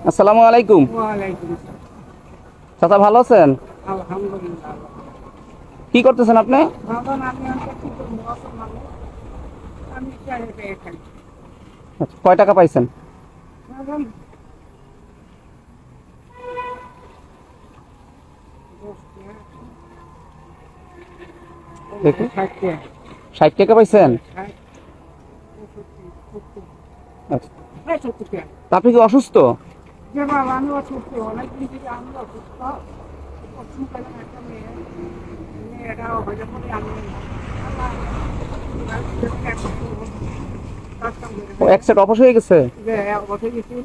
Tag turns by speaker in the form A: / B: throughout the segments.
A: আসসালামু আলাইকুম।
B: ওয়ালাইকুম আসসালাম।
A: চাচা ভালো আছেন?
B: আলহামদুলিল্লাহ।
A: কি করতেছেন আপনি?
B: বাবা আমি অনেক কি করবো অসল মানুষ। আমি চাই পেয়ে খাই।
A: আচ্ছা, কয় টাকা পাইছেন?
B: বাবা,
A: দেখুন,
B: 60 টাকা,
A: 60 টাকা পাইছেন।
B: 60, 70,
A: আচ্ছা,
B: 70 টাকা।
A: তা আপনি কি অসুস্থ?
B: যে বাবা আমি অসুস্থ, অনেকদিন থেকে আমি অসুস্থ। অসুস্থ একটা মেয়ে, মেয়েটাও হয়ে পড়ে আমি
A: এক সেট অফ হয়ে গেছে।
B: যে বসে গেছি।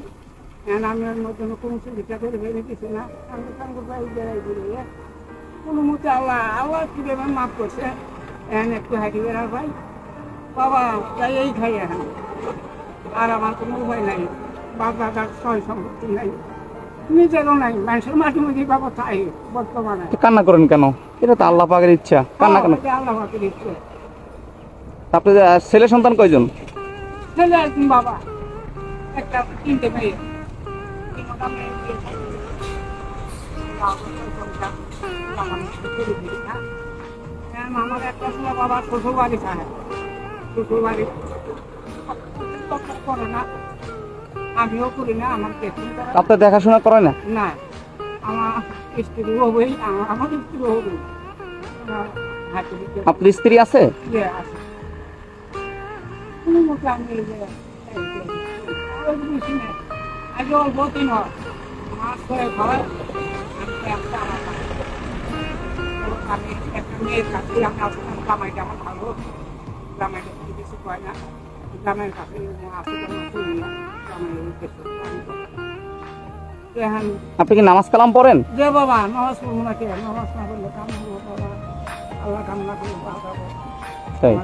B: আমি ওর মধ্যে কোনো সুবিধা করে বেরিয়ে গেছি না। আমি সঙ্গে প্রায় বেড়াই বেরিয়ে কোনো মতে আল্লাহ আল্লাহ কীভাবে মাফ করছে। এখন একটু হাঁটি বেড়ার ভাই বাবা তাই এই খাই এখন। আর আমার কোনো উপায় নাই, বাপ দাদার সয় সম্পত্তি নাই, নিজেরও নাই, মানুষের মাঝে মাঝে বাবা তাই বর্তমানে।
A: কান্না করেন কেন? এটা তো আল্লাহ পাকের ইচ্ছা, কান্না কেন?
B: আল্লাহ পাকের ইচ্ছে।
A: আপনি ছেলে সন্তান কয়জন?
B: ছেলে একদিন বাবা একটা 3টে মেয়ে, 3টা মেয়ে বিয়ে করে। আমার একটা ছিল বাবা শ্বশুর বাড়ি থাকে, শ্বশুর বাড়ি করে না, আমিও করি না, আমার পেছনে
A: আপনি দেখাশোনা করেন না?
B: না, আমার স্ত্রী হবেই, আমার স্ত্রী হবেই।
A: আপনার স্ত্রী আছে?
B: কোনো মতে আমি এই যে বেশি নেই, আগে অল্প দিন হয় মাছ করে খাওয়ায়। আমি একটা মেয়ের কাছে আমি আসলাম, জামাইটা আমার ভালো, জামাইটা কিছু কিছু কয় না, জামাইয়ের কাছে আসে শুনি না, জামাই।
A: আপনি কি নামাজ কালাম পড়েন?
B: যে বাবা নামাজ পড়বো না, কে নামাজ না পড়লে কাম করবো বাবা, আল্লাহ কাম না করবো বাবা।
A: তাই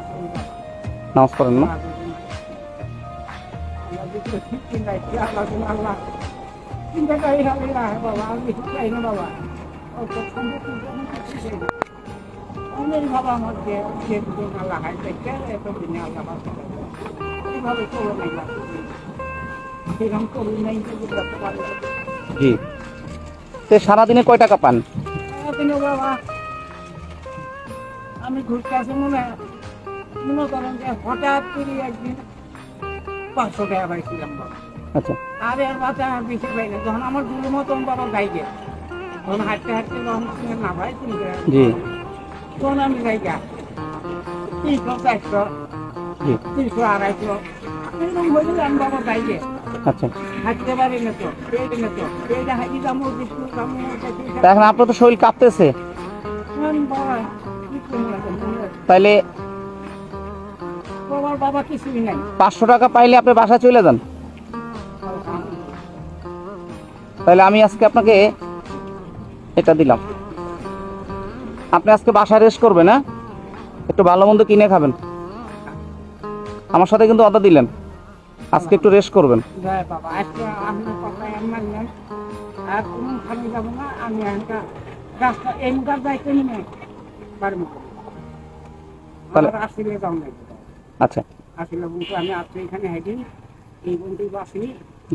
A: নামাজ পড়েন না?
B: আল্লাহ চিন্তাটাই হবে না বাবা, আমি চাই না বাবা। অনেক বাবা আমার যে আল্লাহ হাই দেখে এতদিনে আল্লাহ এইভাবে চলো নাই, সেরকম করি নাই পারে।
A: জি। সারাদিনে কয় টাকা পান?
B: বাবা আমি ঘুরতে আসি মনে করেন যে হঠাৎ করে একদিন 500 টাকা পাইছিলাম বাবা।
A: আচ্ছা,
B: আর এর মাঝে আর বেশি পাই না, যখন আমার দুটো মতন বাবা গাইগে, তখন হাঁটতে হাঁটতে যখন না ভাই
A: জি
B: তখন আমি গাইগা 300, 400,
A: জি
B: 300, 250 এরকম হয়ে আমি বাবা গাইগে।
A: আচ্ছা,
B: হাঁটতে পারি না তো, পেটে না তো, পেটে হাঁটি যাবো বিষ্ণু যাবো।
A: তা এখন আপনার তো শরীর কাঁপতেছে,
B: বাবা কি করবো,
A: তাইলে
B: বাবার বাবা কিছুই নাই।
A: 500 টাকা পাইলে আপনি বাসায় চলে যান। তাহলে আমি আজকে আপনাকে এটা দিলাম, আপনি আজকে বাসায় রেস্ট করবেন, হ্যাঁ? একটু ভালো মন্দ কিনে খাবেন। আমার সাথে কিন্তু অর্ডার দিলেন, আজকে একটু রেস্ট করবেন।
B: জয় বাবা, আজকে আপনার কথায় আমি মানলাম, আর কোনোখানে যাবো না। আমি একটা রাস্তা এই মুখার দায়িত্ব নিয়ে পারবো, আসলে যাও না।
A: আচ্ছা,
B: আসলে বন্ধু আমি আজকে এখানে হেঁটে এই বন্ধু বাসি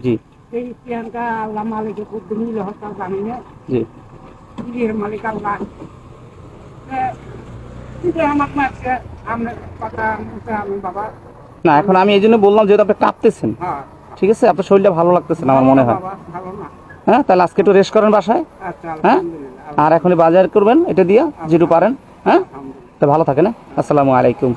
A: জি
B: এই প্রিয়াঙ্কা আল্লাহ মালিকের বুদ্ধি মিলে হত্যা জানি না,
A: জি
B: নিজের মালিক আল্লাহ আমার মাঝে আপনার কথা মতো আমি বাবা।
A: না, এখন আমি এই জন্য বললাম, যেহেতু আপনি কাঁপতেছেন,
B: হ্যাঁ
A: ঠিক আছে, আপনার শরীরটা ভালো লাগতেছে না আমার মনে হয়,
B: বাবা, ভালো না।
A: হ্যাঁ? তাহলে আজকে একটু রেস্ট করেন বাসায়,
B: আচ্ছা
A: হ্যাঁ?
B: আলহামদুলিল্লাহ।
A: আর এখনই বাজার করবেন এটা দিয়ে যেটু পারেন, হ্যাঁ?
B: আলহামদুলিল্লাহ।
A: তো ভালো থাকেন, হ্যাঁ? আসসালামু আলাইকুম।